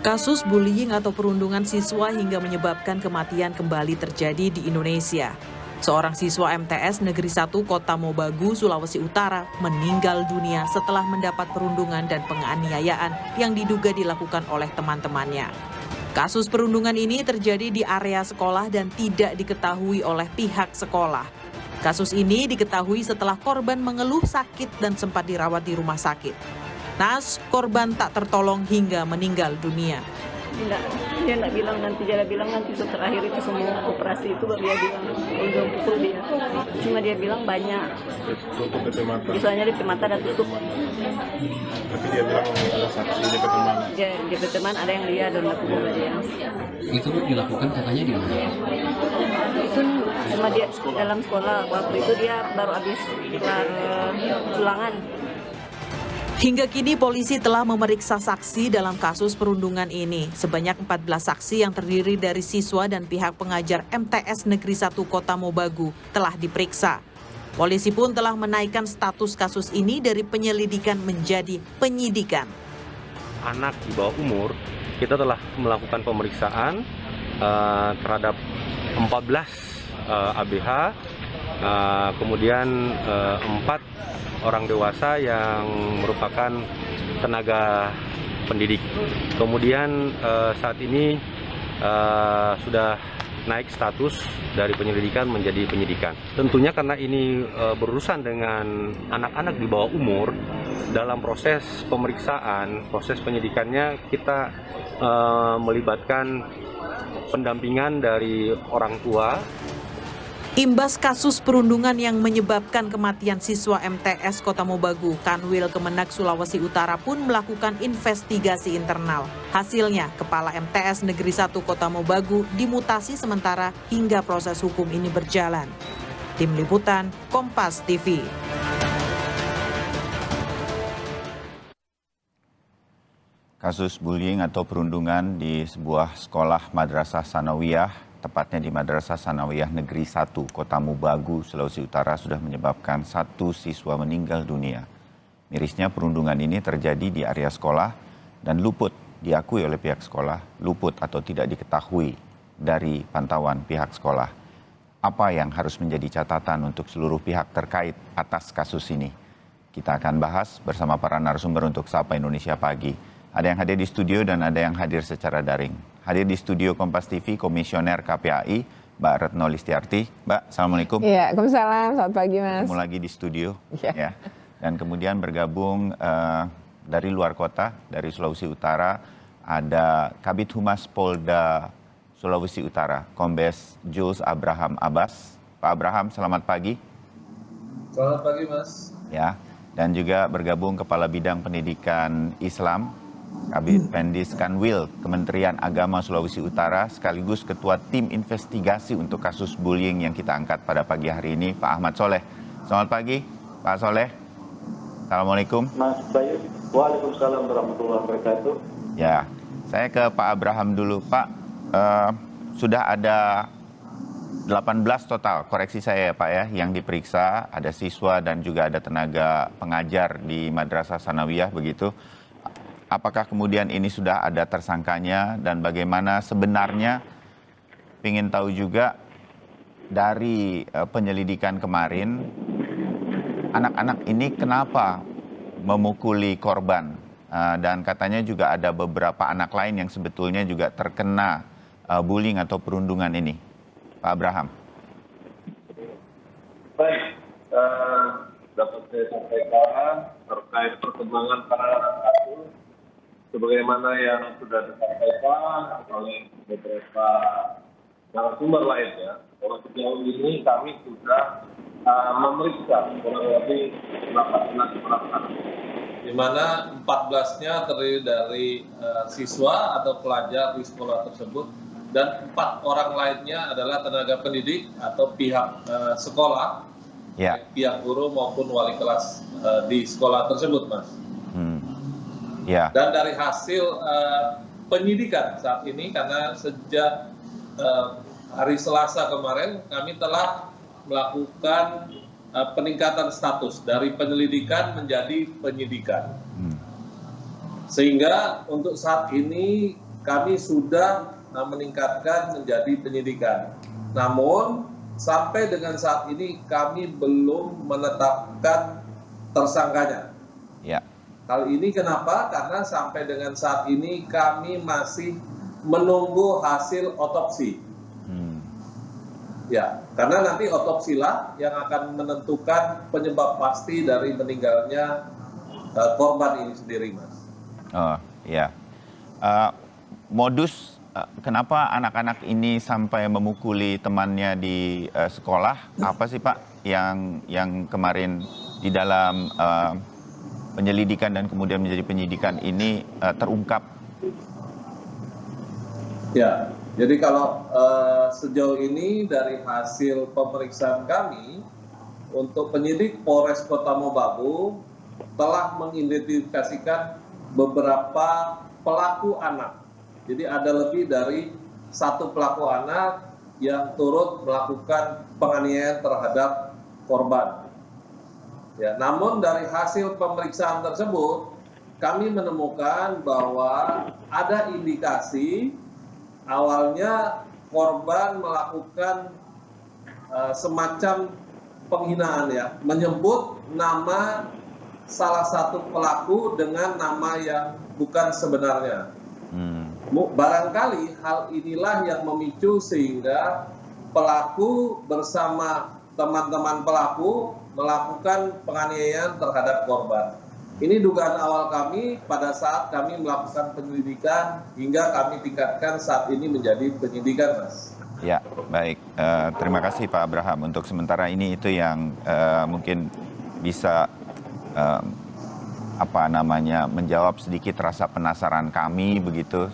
Kasus bullying atau perundungan siswa hingga menyebabkan kematian kembali terjadi di Indonesia. Seorang siswa MTS Negeri 1 Kota Mobagu, Sulawesi Utara meninggal dunia setelah mendapat perundungan dan penganiayaan yang diduga dilakukan oleh teman-temannya. Kasus perundungan ini terjadi di area sekolah dan tidak diketahui oleh pihak sekolah. Kasus ini diketahui setelah korban mengeluh sakit dan sempat dirawat di rumah sakit. Naas, korban tak tertolong hingga meninggal dunia. Dia nggak bilang nanti, dia bilang nanti setelah akhir itu semua operasi itu baru dia bilang udah pukul dia. Cuma dia bilang banyak. Tutup di mata. Misalnya di mata dan tutup. Tapi dia bilang ada saksi di teman. Dia teman ada yang lihat dan pukul dia. Itu dilakukan katanya di mana? Itu cuma dia dalam sekolah, waktu itu dia baru habis kelar ulangan. Hingga kini polisi telah memeriksa saksi dalam kasus perundungan ini. Sebanyak 14 saksi yang terdiri dari siswa dan pihak pengajar MTS Negeri 1 Kota Mobagu telah diperiksa. Polisi pun telah menaikkan status kasus ini dari penyelidikan menjadi penyidikan. Anak di bawah umur, kita telah melakukan pemeriksaan terhadap 14 ABH, kemudian 4 orang dewasa yang merupakan tenaga pendidik. Kemudian saat ini sudah naik status dari penyelidikan menjadi penyidikan. Tentunya karena ini berurusan dengan anak-anak di bawah umur, dalam proses pemeriksaan, proses penyidikannya kita melibatkan pendampingan dari orang tua. Imbas kasus perundungan yang menyebabkan kematian siswa MTS Kota Mobagu, Kanwil Kemenak Sulawesi Utara pun melakukan investigasi internal. Hasilnya, Kepala MTS Negeri 1 Kota Mobagu dimutasi sementara hingga proses hukum ini berjalan. Tim Liputan, Kompas TV. Kasus bullying atau perundungan di sebuah sekolah Madrasah Sanawiyah, tepatnya di Madrasah Sanawiyah Negeri 1 Kota Mobagu, Sulawesi Utara sudah menyebabkan 1 siswa meninggal dunia. Mirisnya perundungan ini terjadi di area sekolah dan luput diakui oleh pihak sekolah, luput atau tidak diketahui dari pantauan pihak sekolah. Apa yang harus menjadi catatan untuk seluruh pihak terkait atas kasus ini? Kita akan bahas bersama para narasumber untuk Sapa Indonesia Pagi. Ada yang hadir di studio dan ada yang hadir secara daring. Hadir di studio Kompas TV, Komisioner KPAI, Mbak Retno Listiarti. Mbak, Assalamualaikum. Iya, Waalaikumsalam. Selamat pagi, Mas. Ketemu lagi di studio. Ya. Dan kemudian bergabung dari luar kota, dari Sulawesi Utara, ada Kabid Humas Polda Sulawesi Utara, Kombes Jules Abraham Abbas. Pak Abraham, selamat pagi. Selamat pagi, Mas. Ya, dan juga bergabung Kepala Bidang Pendidikan Islam, Kabid Pendis Kanwil Kementerian Agama Sulawesi Utara, sekaligus Ketua Tim Investigasi untuk kasus bullying yang kita angkat pada pagi hari ini, Pak Ahmad Soleh. Selamat pagi, Pak Soleh. Assalamualaikum. Mas Bayu, waalaikumsalam warahmatullahi wabarakatuh. Ya, saya ke Pak Abraham dulu. Pak, sudah ada 18 total, koreksi saya ya Pak ya, yang diperiksa, ada siswa dan juga ada tenaga pengajar di Madrasah Sanawiyah begitu. Apakah kemudian ini sudah ada tersangkanya dan bagaimana sebenarnya, ingin tahu juga dari penyelidikan kemarin, anak-anak ini kenapa memukuli korban dan katanya juga ada beberapa anak lain yang sebetulnya juga terkena bullying atau perundungan ini. Pak Abraham. Baik, dapat saya sampaikan terkait perkembangan para kasus sebagaimana yang sudah disampaikan oleh beberapa narasumber lainnya, bahwa sejauh ini kami sudah memeriksa kurang lebih 18 orang, di mana 14-nya terdiri dari siswa atau pelajar di sekolah tersebut dan 4 orang lainnya adalah tenaga pendidik atau pihak sekolah, pihak guru maupun wali kelas di sekolah tersebut, Mas. Dan dari hasil penyidikan saat ini, karena sejak hari Selasa kemarin kami telah melakukan peningkatan status dari penyelidikan menjadi penyidikan. Sehingga untuk saat ini kami sudah meningkatkan menjadi penyidikan. Namun sampai dengan saat ini kami belum menetapkan tersangkanya. Ya. Hal ini kenapa? Karena sampai dengan saat ini kami masih menunggu hasil otopsi. Ya, karena nanti otopsilah yang akan menentukan penyebab pasti dari meninggalnya korban ini sendiri, Mas. Oh, ya. Modus kenapa anak-anak ini sampai memukuli temannya di sekolah? Apa sih Pak yang kemarin di dalam penyelidikan dan kemudian menjadi penyidikan ini terungkap? Ya, jadi kalau sejauh ini dari hasil pemeriksaan kami, untuk penyidik Polres Kota Mobagu telah mengidentifikasikan beberapa pelaku anak. Jadi ada lebih dari 1 pelaku anak yang turut melakukan penganiayaan terhadap korban. Ya, namun dari hasil pemeriksaan tersebut, kami menemukan bahwa ada indikasi awalnya korban melakukan semacam penghinaan, ya, menyebut nama salah satu pelaku dengan nama yang bukan sebenarnya. Barangkali hal inilah yang memicu sehingga pelaku bersama teman-teman pelaku melakukan penganiayaan terhadap korban. Ini dugaan awal kami pada saat kami melakukan penyelidikan hingga kami tingkatkan saat ini menjadi penyidikan, Mas. Ya, baik. Terima kasih Pak Abraham. Untuk sementara ini itu yang mungkin bisa menjawab sedikit rasa penasaran kami begitu,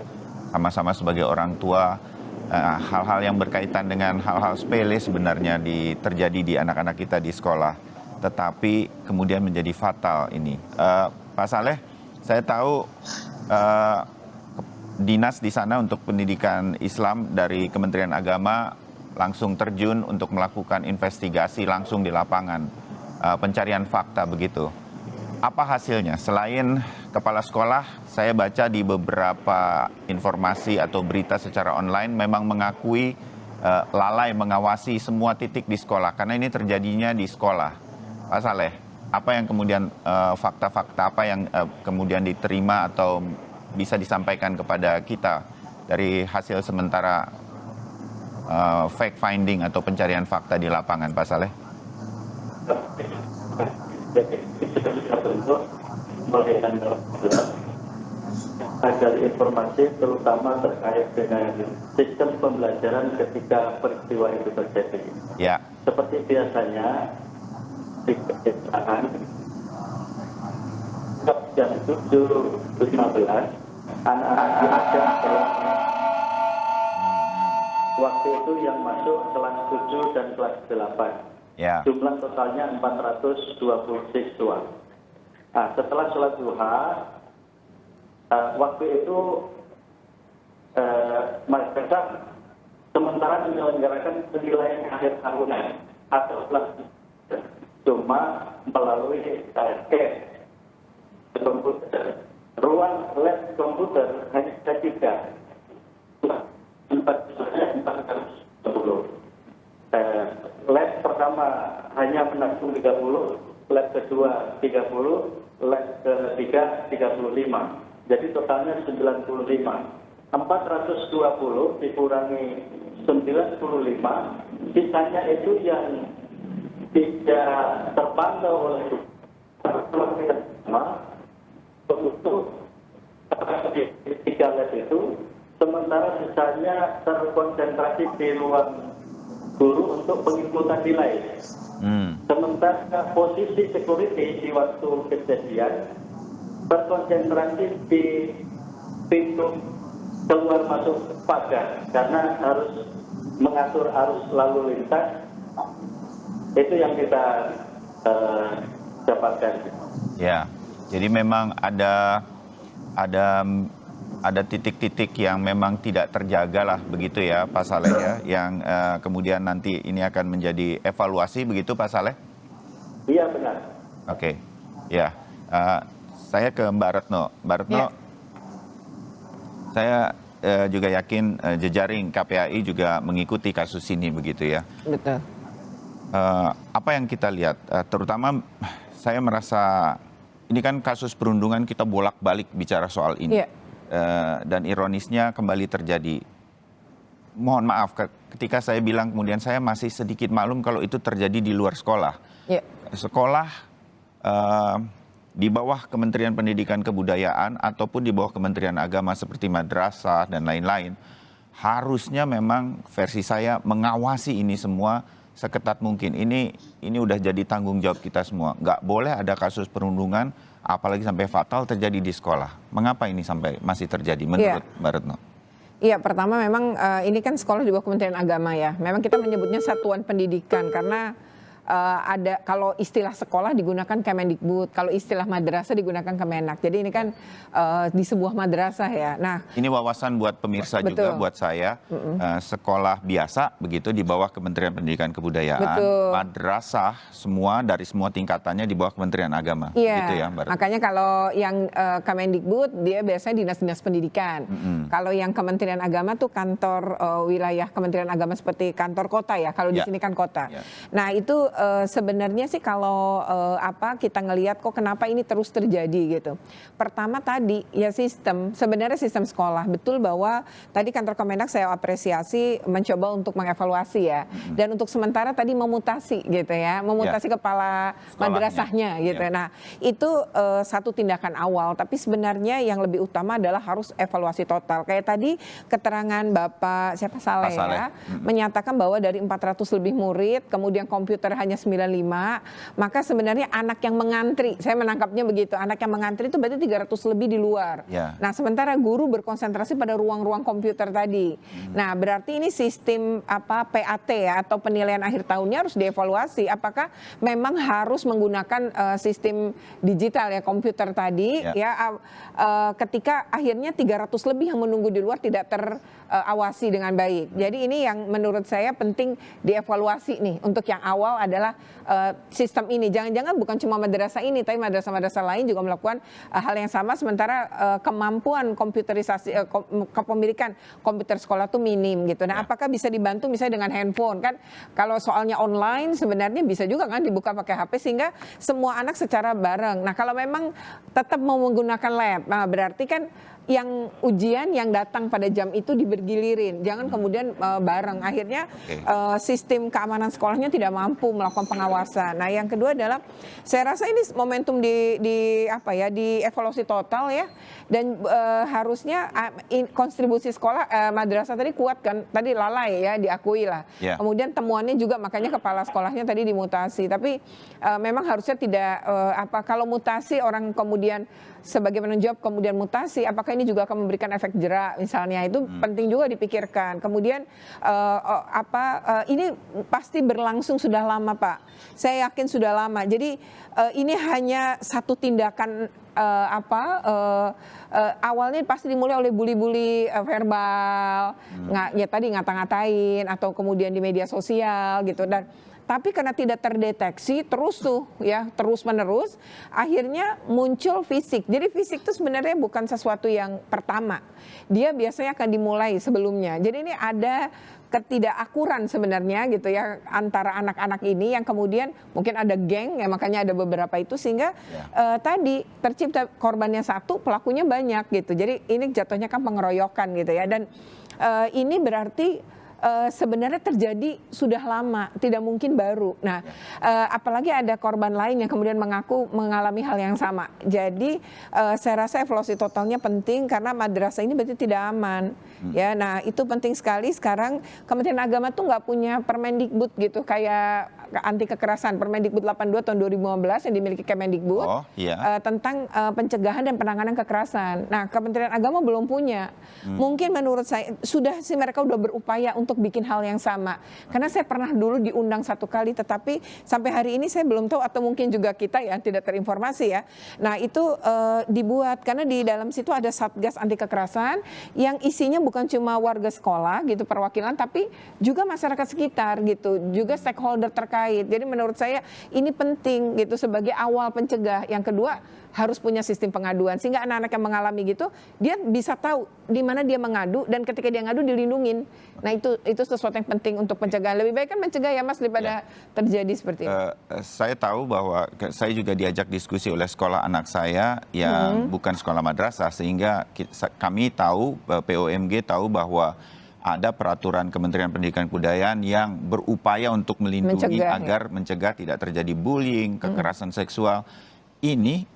sama-sama sebagai orang tua, hal-hal yang berkaitan dengan hal-hal sepele sebenarnya terjadi di anak-anak kita di sekolah, tetapi kemudian menjadi fatal ini. Pak Saleh, saya tahu dinas di sana untuk pendidikan Islam dari Kementerian Agama langsung terjun untuk melakukan investigasi langsung di lapangan, pencarian fakta begitu. Apa hasilnya? Selain kepala sekolah, saya baca di beberapa informasi atau berita secara online memang mengakui lalai mengawasi semua titik di sekolah, karena ini terjadinya di sekolah. Pak Saleh, apa yang kemudian fakta-fakta apa yang kemudian diterima atau bisa disampaikan kepada kita dari hasil sementara fact finding atau pencarian fakta di lapangan, Pak Saleh? Agar informasi terutama terkait dengan sistem pembelajaran ketika peristiwa itu terjadi. Ya. Seperti biasanya di kejaksaan jam 7.15 anak-anak diajak kelas. Waktu itu yang masuk kelas 7 dan kelas 8. Ya. Jumlah totalnya 420 siswa. Nah, setelah sholat duha, waktu itu mereka sementara menyelenggarakan penilaian akhir tahunan atau cuma melalui komputer. Ruang lab komputer hanya ada 3. 410. Lab pertama hanya menampung 30, lab kedua 30, lab ketiga 35. Jadi totalnya 95. 420 dikurangi 95, sisanya itu yang tidak terpantau oleh untuk 3 lab itu, sementara sisanya terkonsentrasi di ruang guru untuk penginputan nilai. Sementara posisi security di waktu kejadian berkonsentrasi di pintu keluar masuk pagar karena harus mengatur arus lalu lintas. Itu yang kita dapatkan. Ya, jadi memang ada titik-titik yang memang tidak terjaga lah begitu ya Pak Saleh ya, yang kemudian nanti ini akan menjadi evaluasi begitu Pak Saleh? Iya benar. Oke, ya. Saya ke Mbak Retno. Mbak Retno, Ya. saya juga yakin jejaring KPAI juga mengikuti kasus ini begitu ya. Betul. Apa yang kita lihat, terutama saya merasa ini kan kasus perundungan kita bolak-balik bicara soal ini. Iya. Dan ironisnya kembali terjadi. Mohon maaf ketika saya bilang kemudian saya masih sedikit maklum kalau itu terjadi di luar sekolah. Iya. Sekolah di bawah Kementerian Pendidikan Kebudayaan ataupun di bawah Kementerian Agama seperti madrasah dan lain-lain, harusnya memang versi saya mengawasi ini semua seketat mungkin. Ini udah jadi tanggung jawab kita semua. Nggak boleh ada kasus perundungan, apalagi sampai fatal terjadi di sekolah. Mengapa ini sampai masih terjadi menurut Mbak Retno? Iya, pertama memang ini kan sekolah di bawah Kementerian Agama ya. Memang kita menyebutnya satuan pendidikan karena ada kalau istilah sekolah digunakan Kemendikbud, kalau istilah madrasah digunakan Kemenak. Jadi ini kan di sebuah madrasah ya. Nah, ini wawasan buat pemirsa juga, buat saya. Sekolah biasa begitu di bawah Kementerian Pendidikan Kebudayaan, madrasah semua dari semua tingkatannya di bawah Kementerian Agama. Iya, gitu ya, Mbak Retno. makanya kalau yang Kemendikbud dia biasanya dinas-dinas pendidikan. Kalau yang Kementerian Agama tuh kantor wilayah Kementerian Agama seperti kantor kota ya. Kalau di sini kan kota. Nah itu sebenarnya sih kalau kita ngelihat kok kenapa ini terus terjadi gitu. Pertama tadi ya sebenarnya sistem sekolah. Betul bahwa tadi kantor Kemenak saya apresiasi mencoba untuk mengevaluasi ya. Dan untuk sementara tadi memutasi gitu ya. Memutasi kepala madrasahnya gitu. Nah itu satu tindakan awal. Tapi sebenarnya yang lebih utama adalah harus evaluasi total. Kayak tadi keterangan Bapak Saleh ya. Menyatakan bahwa dari 400 lebih murid kemudian komputer hanya 95, maka sebenarnya anak yang mengantri, saya menangkapnya begitu, anak yang mengantri itu berarti 300 lebih di luar. Nah sementara guru berkonsentrasi pada ruang-ruang komputer tadi. Nah berarti ini sistem PAT ya atau penilaian akhir tahunnya harus dievaluasi. Apakah memang harus menggunakan sistem digital ya komputer tadi ketika akhirnya 300 lebih yang menunggu di luar tidak terawasi dengan baik. Jadi ini yang menurut saya penting dievaluasi nih untuk yang awal adalah sistem ini. Jangan-jangan bukan cuma madrasah ini, tapi madrasah-madrasah lain juga melakukan hal yang sama. Sementara kemampuan komputerisasi, kepemilikan komputer sekolah itu minim gitu. Nah, apakah bisa dibantu misalnya dengan handphone kan? Kalau soalnya online sebenarnya bisa juga kan dibuka pakai HP sehingga semua anak secara bareng. Nah, kalau memang tetap mau menggunakan lab, nah berarti kan yang ujian yang datang pada jam itu dibergilirin, jangan kemudian bareng. Akhirnya sistem keamanan sekolahnya tidak mampu melakukan pengawasan. Nah, yang kedua adalah saya rasa ini momentum di evaluasi total ya, dan harusnya kontribusi sekolah madrasah tadi kuat kan, tadi lalai ya diakui lah. Kemudian temuannya juga makanya kepala sekolahnya tadi dimutasi. Tapi memang harusnya tidak kalau mutasi orang kemudian sebagai menjawab kemudian mutasi, apakah ini juga akan memberikan efek jerak misalnya, itu penting juga dipikirkan. Kemudian ini pasti berlangsung sudah lama Pak, saya yakin sudah lama. Jadi ini hanya satu tindakan awalnya pasti dimulai oleh bully-bully verbal, tadi ngata-ngatain atau kemudian di media sosial gitu. Dan tapi karena tidak terdeteksi terus terus menerus, akhirnya muncul fisik. Jadi fisik itu sebenarnya bukan sesuatu yang pertama, dia biasanya akan dimulai sebelumnya. Jadi ini ada ketidakakuran sebenarnya gitu ya antara anak-anak ini yang kemudian mungkin ada geng ya, makanya ada beberapa itu sehingga tadi tercipta korbannya satu, pelakunya banyak gitu. Jadi ini jatuhnya kan pengeroyokan gitu ya, dan ini berarti sebenarnya terjadi sudah lama, tidak mungkin baru. Nah, apalagi ada korban lain yang kemudian mengaku mengalami hal yang sama. Jadi saya rasa evaluasi totalnya penting karena madrasah ini berarti tidak aman. Ya, nah itu penting sekali. Sekarang Kementerian Agama tuh nggak punya Permendikbud gitu kayak anti kekerasan, Permendikbud 82 tahun 2015 yang dimiliki Kemendikbud tentang pencegahan dan penanganan kekerasan. Nah, Kementerian Agama belum punya. Mungkin menurut saya sudah sih mereka udah berupaya untuk bikin hal yang sama. Karena saya pernah dulu diundang satu kali, tetapi sampai hari ini saya belum tahu atau mungkin juga kita ya tidak terinformasi ya. Nah, itu dibuat karena di dalam situ ada Satgas Anti Kekerasan yang isinya bukan cuma warga sekolah gitu perwakilan, tapi juga masyarakat sekitar gitu, juga stakeholder terkait terkait. Jadi menurut saya ini penting gitu sebagai awal pencegah. Yang kedua harus punya sistem pengaduan sehingga anak-anak yang mengalami gitu dia bisa tahu di mana dia mengadu dan ketika dia ngadu dilindungin. Nah itu sesuatu yang penting untuk pencegahan. Lebih baik kan mencegah ya Mas daripada terjadi seperti ini. Saya tahu bahwa saya juga diajak diskusi oleh sekolah anak saya yang bukan sekolah madrasah sehingga kami tahu POMG tahu bahwa ada peraturan Kementerian Pendidikan dan Kebudayaan yang berupaya untuk melindungi agar mencegah tidak terjadi bullying, kekerasan seksual. Ini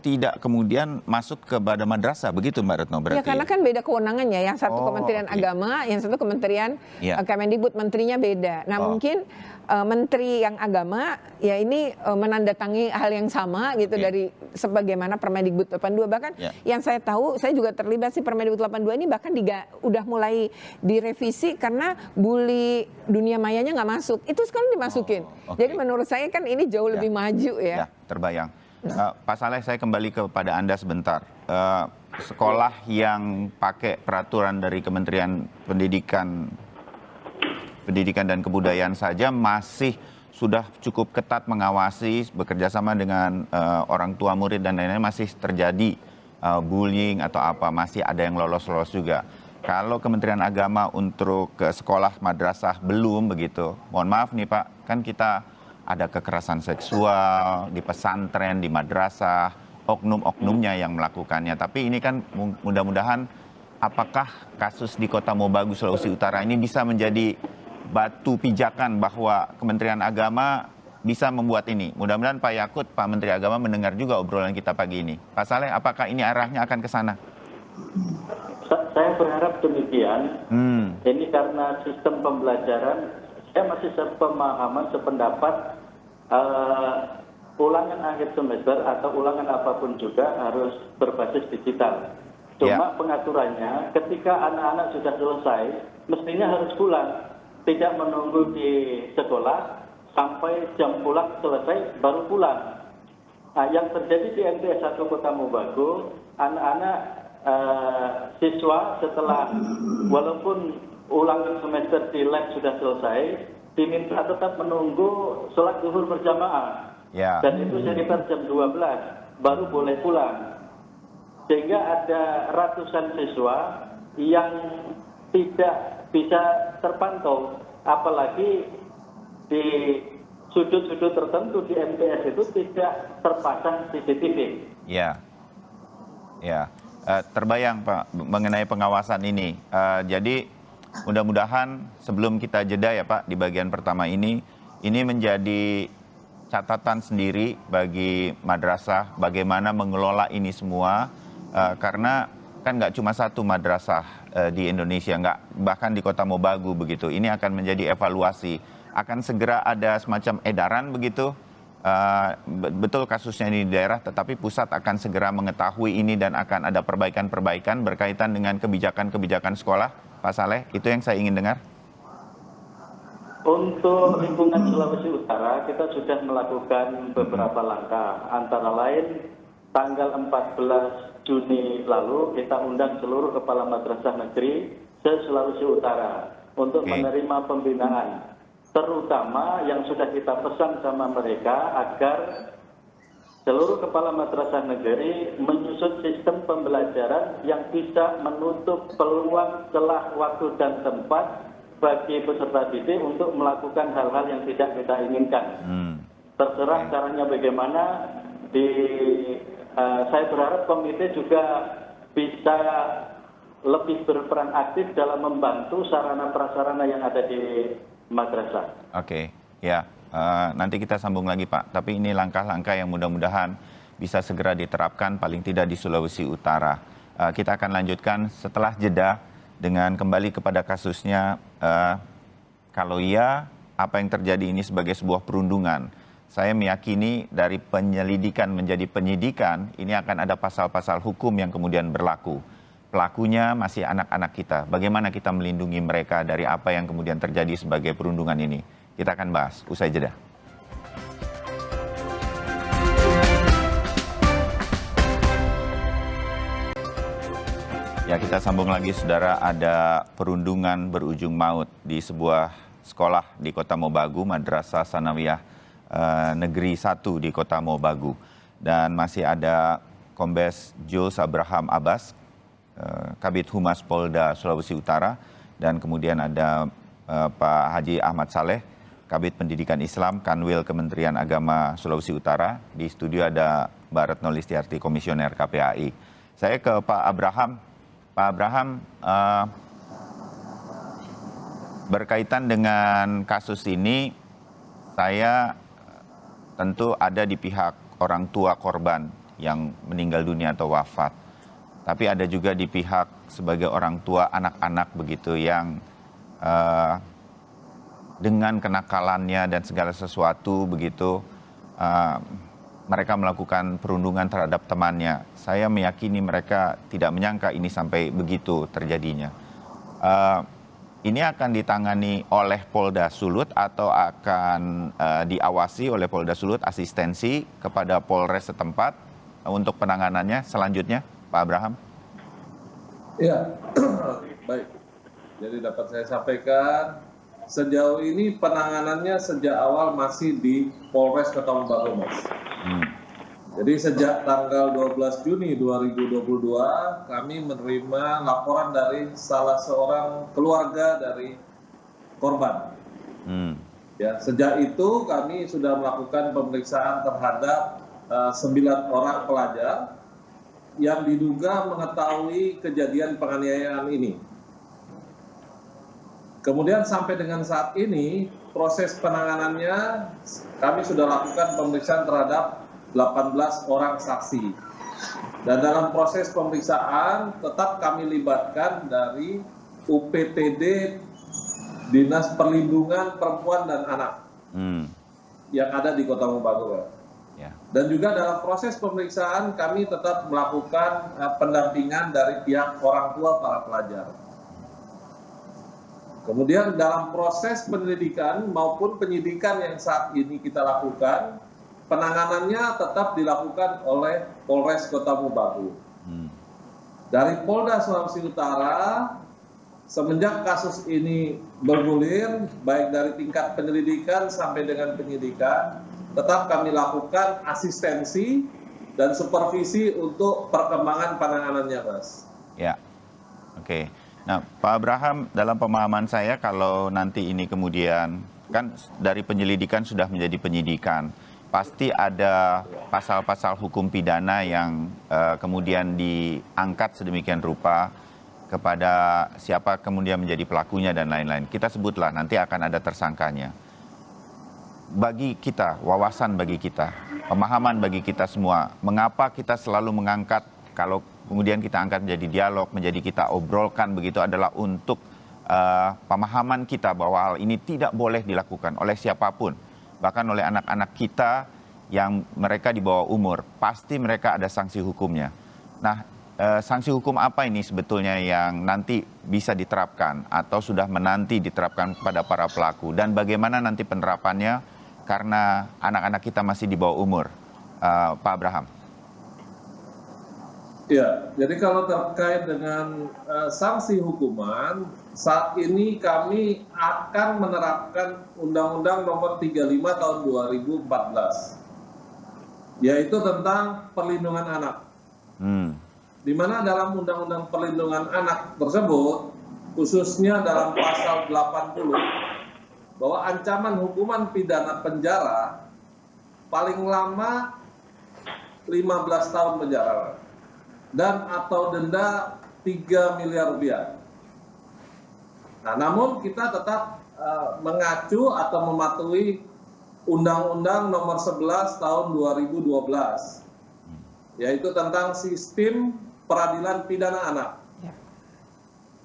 tidak kemudian masuk kepada madrasah, begitu Mbak Retno berarti? Ya karena kan beda kewenangannya, yang satu Kementerian Agama, yang satu Kementerian Kemendikbud, menterinya beda. Nah mungkin Menteri yang Agama ya ini menandatangi hal yang sama gitu dari sebagaimana Permendikbud 82. Bahkan yang saya tahu, saya juga terlibat sih Permendikbud 82 ini bahkan udah mulai direvisi karena bully dunia mayanya nggak masuk. Itu sekarang dimasukin. Jadi menurut saya kan ini jauh lebih maju ya. Terbayang. Pak Saleh, saya kembali kepada Anda sebentar. Sekolah yang pakai peraturan dari Kementerian Pendidikan dan Kebudayaan saja masih sudah cukup ketat mengawasi, bekerjasama dengan orang tua murid dan lain-lain, masih terjadi bullying atau apa, masih ada yang lolos-lolos juga. Kalau Kementerian Agama untuk ke sekolah madrasah belum begitu, mohon maaf nih Pak, kan kita ada kekerasan seksual di pesantren, di madrasah, oknum-oknumnya yang melakukannya. Tapi ini kan mudah-mudahan apakah kasus di Kota Mobagu, Sulawesi Utara ini bisa menjadi batu pijakan bahwa Kementerian Agama bisa membuat ini. Mudah-mudahan Pak Yakut, Pak Menteri Agama mendengar juga obrolan kita pagi ini. Pak Saleh, apakah ini arahnya akan ke sana? Saya berharap demikian. Ini karena sistem pembelajaran, saya masih sepemahaman, sependapat, ulangan akhir semester atau ulangan apapun juga harus berbasis digital. Cuma pengaturannya ketika anak-anak sudah selesai, mestinya harus pulang. Tidak menunggu di sekolah sampai jam pulang selesai baru pulang. Nah, yang terjadi di MTS 1 Kota Mobagu, anak-anak siswa setelah walaupun ulangan semester di lab sudah selesai, diminta tetap menunggu sholat zuhur berjamaah. Dan itu sekitar jam 12 baru boleh pulang. Sehingga ada ratusan siswa yang tidak bisa terpantau, apalagi di sudut-sudut tertentu di MTS itu tidak terpasang CCTV. Terbayang Pak mengenai pengawasan ini. Jadi mudah-mudahan sebelum kita jeda ya Pak di bagian pertama ini menjadi catatan sendiri bagi madrasah bagaimana mengelola ini semua, karena kan nggak cuma satu madrasah di Indonesia, bahkan di Kota Mobagu begitu. Ini akan menjadi evaluasi, akan segera ada semacam edaran begitu. Betul kasusnya ini di daerah, tetapi pusat akan segera mengetahui ini dan akan ada perbaikan-perbaikan berkaitan dengan kebijakan-kebijakan sekolah. Pak Saleh, itu yang saya ingin dengar. Untuk lingkungan Sulawesi Utara, kita sudah melakukan beberapa langkah. Antara lain, tanggal 14 Juni lalu kita undang seluruh kepala madrasah negeri se-Sulawesi Utara untuk menerima pembinaan. Terutama yang sudah kita pesan sama mereka agar seluruh kepala madrasah negeri menyusun sistem pembelajaran yang bisa menutup peluang celah waktu dan tempat bagi peserta didik untuk melakukan hal-hal yang tidak kita inginkan. Terserah caranya bagaimana. Saya berharap komite juga bisa lebih berperan aktif dalam membantu sarana prasarana yang ada di madrasah. Nanti kita sambung lagi Pak. Tapi ini langkah-langkah yang mudah-mudahan bisa segera diterapkan paling tidak di Sulawesi Utara. Kita akan lanjutkan setelah jeda dengan kembali kepada kasusnya. Kalau iya, apa yang terjadi ini sebagai sebuah perundungan. Saya meyakini dari penyelidikan menjadi penyidikan, ini akan ada pasal-pasal hukum yang kemudian berlaku. Pelakunya masih anak-anak kita. Bagaimana kita melindungi mereka dari apa yang kemudian terjadi sebagai perundungan ini? Kita akan bahas usai jeda. Ya, kita sambung lagi, saudara. Ada perundungan berujung maut di sebuah sekolah di Kota Mobagu, Madrasah Sanawiyah Negeri 1 di Kota Mobagu. Dan masih ada Kombes Jules Abraham Abbas, Kabid Humas Polda Sulawesi Utara, dan kemudian ada Pak Haji Ahmad Saleh, Kabid Pendidikan Islam, Kanwil Kementerian Agama Sulawesi Utara. Di studio ada Mbak Retno Listiarti, Komisioner KPAI. Saya ke Pak Abraham. Pak Abraham, berkaitan dengan kasus ini, saya tentu ada di pihak orang tua korban yang meninggal dunia atau wafat. Tapi ada juga di pihak sebagai orang tua anak-anak begitu yang dengan kenakalannya dan segala sesuatu begitu, mereka melakukan perundungan terhadap temannya. Saya meyakini mereka tidak menyangka ini sampai begitu terjadinya. Ini akan ditangani oleh Polda Sulut atau akan diawasi oleh Polda Sulut, asistensi kepada Polres setempat untuk penanganannya selanjutnya, Pak Abraham? Ya, baik. Jadi dapat saya sampaikan, sejauh ini penanganannya sejak awal masih di Polres Kota Mobagu, Mas. Jadi sejak tanggal 12 Juni 2022 kami menerima laporan dari salah seorang keluarga dari korban. Ya, sejak itu kami sudah melakukan pemeriksaan terhadap 9 orang pelajar yang diduga mengetahui kejadian penganiayaan ini. Kemudian sampai dengan saat ini proses penanganannya kami sudah lakukan pemeriksaan terhadap 18 orang saksi. Dan dalam proses pemeriksaan tetap kami libatkan dari UPTD Dinas Perlindungan Perempuan dan Anak yang ada di Kota Mobagu. Ya. Dan juga dalam proses pemeriksaan kami tetap melakukan pendampingan dari pihak orang tua para pelajar. Kemudian dalam proses penyelidikan maupun penyidikan yang saat ini kita lakukan, penanganannya tetap dilakukan oleh Polres Kota Mobagu. Dari Polda Sulawesi Utara, semenjak kasus ini bergulir, baik dari tingkat penyelidikan sampai dengan penyidikan, tetap kami lakukan asistensi dan supervisi untuk perkembangan penanganannya, Mas. Ya, oke. Nah, Pak Abraham, dalam pemahaman saya kalau nanti ini kemudian, kan dari penyelidikan sudah menjadi penyidikan, pasti ada pasal-pasal hukum pidana yang kemudian diangkat sedemikian rupa kepada siapa kemudian menjadi pelakunya dan lain-lain. Kita sebutlah nanti akan ada tersangkanya. Bagi kita, wawasan bagi kita, pemahaman bagi kita semua, mengapa kita selalu mengangkat, kalau kemudian kita angkat menjadi dialog, menjadi kita obrolkan begitu adalah untuk pemahaman kita bahwa hal ini tidak boleh dilakukan oleh siapapun. Bahkan oleh anak-anak kita yang mereka di bawah umur, pasti mereka ada sanksi hukumnya. Nah, sanksi hukum apa ini sebetulnya yang nanti bisa diterapkan atau sudah menanti diterapkan kepada para pelaku, dan bagaimana nanti penerapannya karena anak-anak kita masih di bawah umur, Pak Abraham? Ya, jadi kalau terkait dengan sanksi hukuman, saat ini kami akan menerapkan Undang-Undang Nomor 35 Tahun 2014, yaitu tentang perlindungan anak. Di mana dalam Undang-Undang Perlindungan Anak tersebut, khususnya dalam pasal 80, bahwa ancaman hukuman pidana penjara paling lama 15 tahun penjara dan atau denda 3 miliar rupiah. Nah, namun kita tetap mengacu atau mematuhi Undang-Undang Nomor 11 Tahun 2012, yaitu tentang sistem peradilan pidana anak.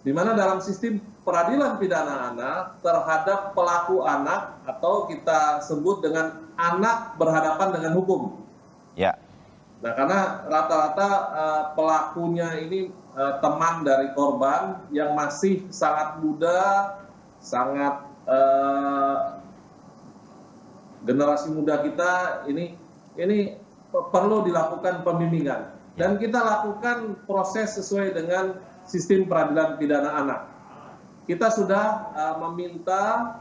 Di mana dalam sistem peradilan pidana anak terhadap pelaku anak atau kita sebut dengan anak berhadapan dengan hukum. Ya. Nah, karena rata-rata pelakunya ini teman dari korban yang masih sangat muda, sangat generasi muda kita ini perlu dilakukan pembimbingan. Dan kita lakukan proses sesuai dengan sistem peradilan pidana anak. Kita sudah meminta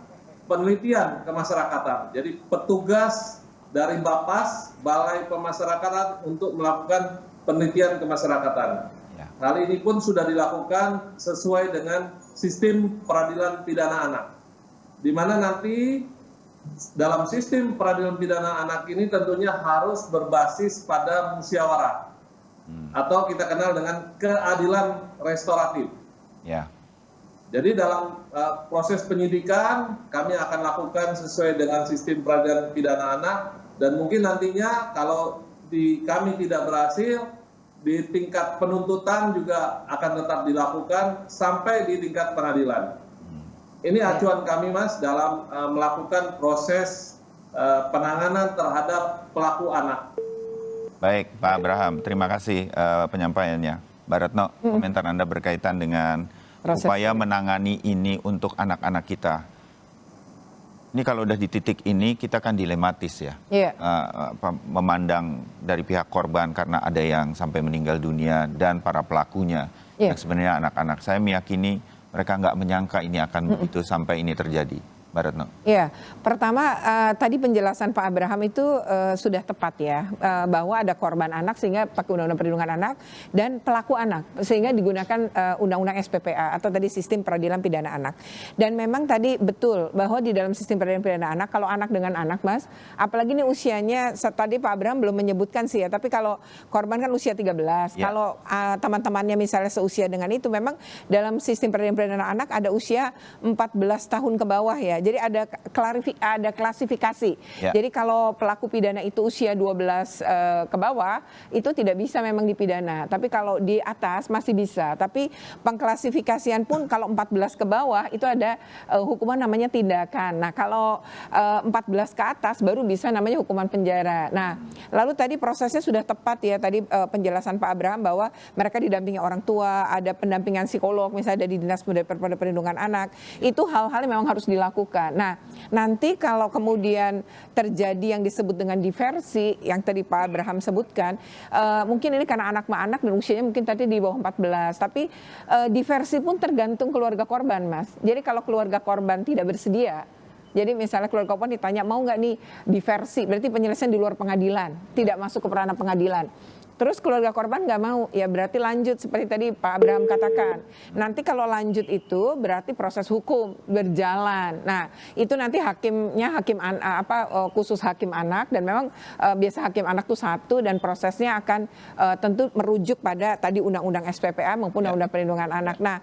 penelitian kemasyarakatan. Jadi petugas dari Bapas, Balai Pemasyarakatan untuk melakukan penelitian kemasyarakatan. Hal ini pun sudah dilakukan sesuai dengan sistem peradilan pidana anak. Di mana nanti dalam sistem peradilan pidana anak ini tentunya harus berbasis pada musyawarah. Atau kita kenal dengan keadilan restoratif. Ya. Jadi dalam proses penyidikan kami akan lakukan sesuai dengan sistem peradilan pidana anak, dan mungkin nantinya kalau kami tidak berhasil, di tingkat penuntutan juga akan tetap dilakukan sampai di tingkat pengadilan. Ini acuan kami, Mas, dalam melakukan proses penanganan terhadap pelaku anak. Baik, Pak Abraham, terima kasih penyampaiannya. Mbak Retno, komentar Anda berkaitan dengan upaya menangani ini untuk anak-anak kita. Ini kalau udah di titik ini kita kan dilematis ya, memandang dari pihak korban karena ada yang sampai meninggal dunia dan para pelakunya. Yang sebenarnya anak-anak, saya meyakini mereka nggak menyangka ini akan begitu sampai ini terjadi. Mbak Retno. Ya, pertama tadi penjelasan Pak Abraham itu sudah tepat ya, bahwa ada korban anak sehingga pakai Undang-Undang Perlindungan Anak dan pelaku anak sehingga digunakan Undang-Undang SPPA atau tadi Sistem Peradilan Pidana Anak. Dan memang tadi betul bahwa di dalam Sistem Peradilan Pidana Anak kalau anak dengan anak, Mas, apalagi ini usianya tadi Pak Abraham belum menyebutkan sih ya, tapi kalau korban kan usia 13, kalau teman-temannya misalnya seusia dengan itu, memang dalam Sistem Peradilan Pidana Anak ada usia 14 tahun ke bawah ya. Jadi ada klasifikasi. Jadi kalau pelaku pidana itu usia 12 ke bawah, itu tidak bisa memang dipidana. Tapi kalau di atas masih bisa. Tapi pengklasifikasian pun kalau 14 ke bawah itu ada hukuman namanya tindakan. Nah kalau 14 ke atas baru bisa namanya hukuman penjara. Nah lalu tadi prosesnya sudah tepat ya. Tadi penjelasan Pak Abraham bahwa mereka didampingi orang tua, ada pendampingan psikolog misalnya dari Dinas Perlindungan Anak. Itu hal-hal yang memang harus dilakukan. Nah, nanti kalau kemudian terjadi yang disebut dengan diversi, yang tadi Pak Abraham sebutkan, mungkin ini karena anak dan usianya mungkin tadi di bawah 14, tapi diversi pun tergantung keluarga korban, Mas. Jadi kalau keluarga korban tidak bersedia, jadi misalnya keluarga korban ditanya mau nggak nih diversi, berarti penyelesaian di luar pengadilan, tidak masuk ke peranan pengadilan. Terus keluarga korban nggak mau, ya berarti lanjut seperti tadi Pak Abraham katakan. Nanti kalau lanjut itu berarti proses hukum berjalan. Nah itu nanti hakimnya khusus hakim anak, dan memang biasa hakim anak itu satu, dan prosesnya akan tentu merujuk pada tadi Undang-Undang SPPA maupun Undang-Undang Perlindungan Anak. Nah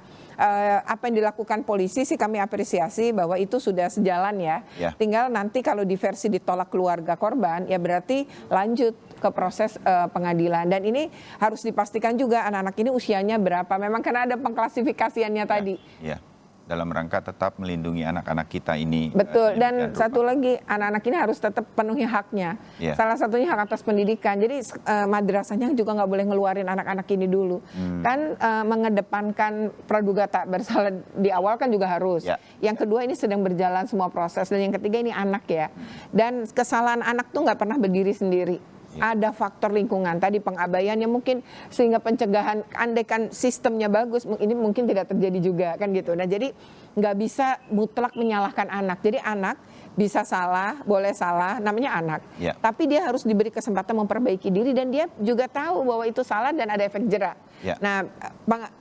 apa yang dilakukan polisi sih kami apresiasi bahwa itu sudah sejalan ya. Tinggal nanti kalau diversi ditolak keluarga korban, ya berarti lanjut ke proses pengadilan. Dan ini harus dipastikan juga anak-anak ini usianya berapa. Memang karena ada pengklasifikasiannya tadi. Ya, dalam rangka tetap melindungi anak-anak kita ini. Betul, dan satu lagi, anak-anak ini harus tetap penuhi haknya. Salah satunya hak atas pendidikan. Jadi madrasahnya juga nggak boleh ngeluarin anak-anak ini dulu. Kan mengedepankan praduga tak bersalah di awal kan juga harus. Yang kedua ini sedang berjalan semua proses. Dan yang ketiga ini anak ya. Dan kesalahan anak tuh nggak pernah berdiri sendiri. Ada faktor lingkungan, tadi pengabaiannya mungkin, sehingga pencegahan, andaikan sistemnya bagus, ini mungkin tidak terjadi juga kan gitu. Nah jadi nggak bisa mutlak menyalahkan anak. Jadi anak bisa salah, boleh salah, namanya anak. Tapi dia harus diberi kesempatan memperbaiki diri, dan dia juga tahu bahwa itu salah dan ada efek jerak. Nah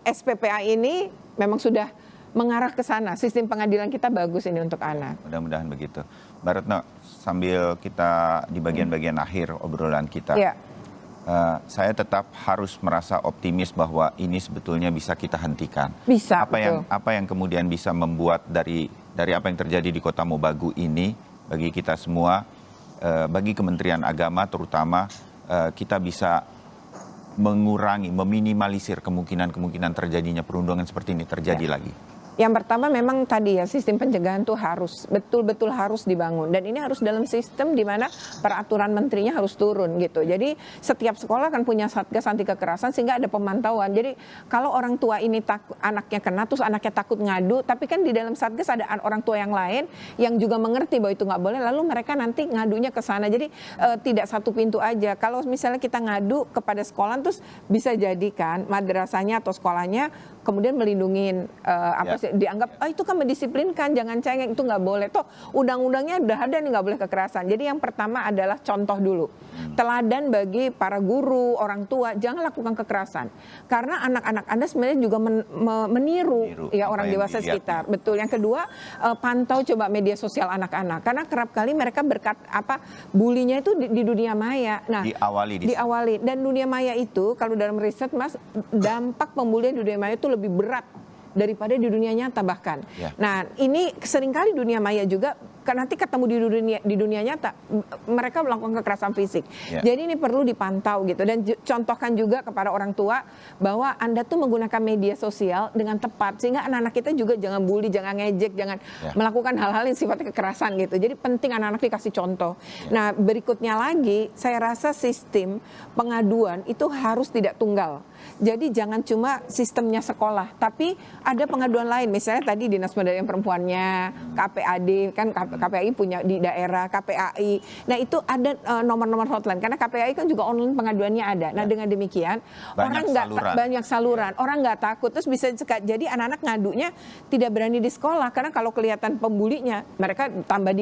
SPPA ini memang sudah mengarah ke sana. Sistem pengadilan kita bagus ini untuk anak. Mudah-mudahan begitu. Mbak Retno, sambil kita di bagian-bagian akhir obrolan kita, saya tetap harus merasa optimis bahwa ini sebetulnya bisa kita hentikan. Bisa. Apa yang kemudian bisa membuat dari apa yang terjadi di Kota Mobagu ini bagi kita semua, bagi Kementerian Agama terutama, kita bisa mengurangi, meminimalisir kemungkinan terjadinya perundungan seperti ini terjadi lagi. Yang pertama memang tadi ya, sistem pencegahan tuh harus betul-betul harus dibangun, dan ini harus dalam sistem di mana peraturan menterinya harus turun gitu. Jadi setiap sekolah kan punya satgas anti kekerasan sehingga ada pemantauan. Jadi kalau orang tua ini anaknya kena terus anaknya takut ngadu, tapi kan di dalam satgas ada orang tua yang lain yang juga mengerti bahwa itu nggak boleh, lalu mereka nanti ngadunya ke sana. Jadi tidak satu pintu aja. Kalau misalnya kita ngadu kepada sekolah terus bisa jadi kan madrasahnya atau sekolahnya kemudian melindungi dianggap itu kan mendisiplinkan, jangan cengeng, itu nggak boleh. Toh undang-undangnya udah ada nih, nggak boleh kekerasan. Jadi yang pertama adalah contoh dulu, teladan bagi para guru, orang tua, jangan lakukan kekerasan. Karena anak-anak Anda sebenarnya juga meniru ya orang dewasa sekitar. Betul. Yang kedua, pantau coba media sosial anak-anak, karena kerap kali mereka bulinya itu di dunia maya. Nah, diawali. Dan dunia maya itu kalau dalam riset Mas, dampak pembulian di dunia maya itu lebih berat daripada di dunia nyata bahkan. Nah, ini seringkali dunia maya juga nanti ketemu di dunia nyata mereka melakukan kekerasan fisik. Jadi ini perlu dipantau gitu, dan contohkan juga kepada orang tua bahwa Anda tuh menggunakan media sosial dengan tepat sehingga anak-anak kita juga jangan bully, jangan ngejek, jangan melakukan hal-hal yang sifatnya kekerasan gitu. Jadi penting anak-anak dikasih contoh. Nah, berikutnya lagi saya rasa sistem pengaduan itu harus tidak tunggal. Jadi jangan cuma sistemnya sekolah, tapi ada pengaduan lain. Misalnya tadi Dinas Pemberdayaan Perempuannya, KPAD, kan KPAI punya di daerah, KPAI. Nah itu ada nomor-nomor hotline, karena KPAI kan juga online pengaduannya ada. Nah dengan demikian banyak saluran, orang nggak takut. Terus bisa jadi anak-anak ngadunya tidak berani di sekolah, karena kalau kelihatan pembulinya, mereka tambah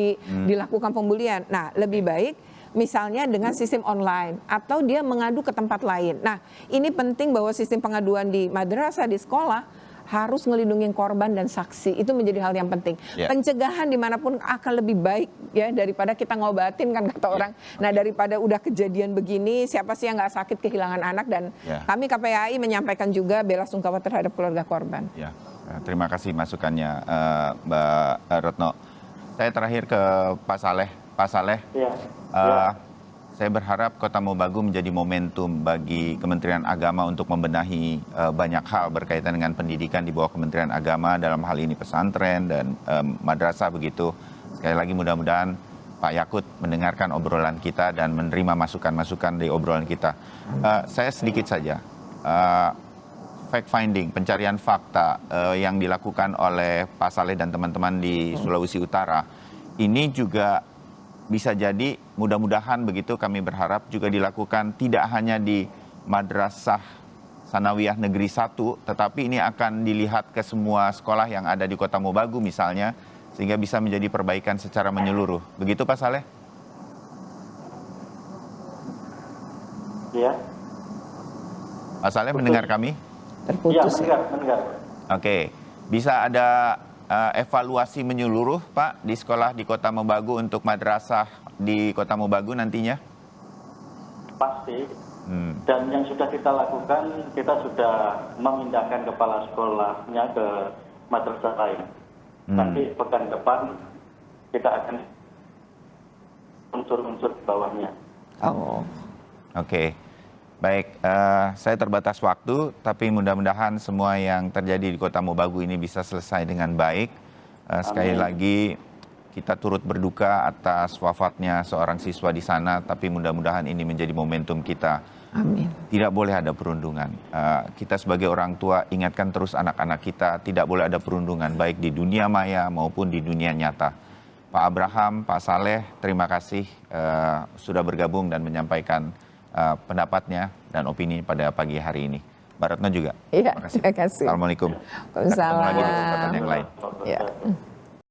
dilakukan pembulian. Nah lebih baik misalnya dengan sistem online atau dia mengadu ke tempat lain. Nah, ini penting bahwa sistem pengaduan di madrasah, di sekolah harus ngelindungin korban dan saksi. Itu menjadi hal yang penting. Pencegahan dimanapun akan lebih baik ya daripada kita ngobatin kan kata orang. Nah, daripada udah kejadian begini, siapa sih yang nggak sakit kehilangan anak, dan kami KPAI menyampaikan juga bela sungkawa terhadap keluarga korban. Terima kasih masukannya Mbak Retno. Saya terakhir ke Pak Saleh. Pak Saleh, saya berharap Kota Mobagu menjadi momentum bagi Kementerian Agama untuk membenahi banyak hal berkaitan dengan pendidikan di bawah Kementerian Agama, dalam hal ini pesantren dan madrasah begitu. Sekali lagi mudah-mudahan Pak Yakut mendengarkan obrolan kita dan menerima masukan-masukan dari obrolan kita. Saya sedikit saja, fact finding, pencarian fakta yang dilakukan oleh Pak Saleh dan teman-teman di Sulawesi Utara, ini juga bisa jadi mudah-mudahan begitu kami berharap juga dilakukan tidak hanya di Madrasah Sanawiyah Negeri 1, tetapi ini akan dilihat ke semua sekolah yang ada di Kota Mobagu misalnya, sehingga bisa menjadi perbaikan secara menyeluruh. Begitu Pak Saleh? Iya. Pak Saleh mendengar kami? Terputus. Ya, mendengar. Oke, bisa ada evaluasi menyeluruh Pak di sekolah di Kota Mobagu untuk madrasah di Kota Mobagu nantinya? Pasti. Dan yang sudah kita lakukan, kita sudah memindahkan kepala sekolahnya ke madrasah lain. Nanti pekan depan kita akan unsur-unsur di bawahnya. Oke. Baik, saya terbatas waktu, tapi mudah-mudahan semua yang terjadi di Kota Mobagu ini bisa selesai dengan baik. Sekali lagi, kita turut berduka atas wafatnya seorang siswa di sana, tapi mudah-mudahan ini menjadi momentum kita. Amin. Tidak boleh ada perundungan. Kita sebagai orang tua ingatkan terus anak-anak kita, tidak boleh ada perundungan, baik di dunia maya maupun di dunia nyata. Pak Abraham, Pak Saleh, terima kasih sudah bergabung dan menyampaikan pendapatnya dan opini pada pagi hari ini. Mbak Retno juga. Terima kasih. Assalamualaikum. Waalaikumsalam. Ketemu lagi di kesempatan yang lain. Ya.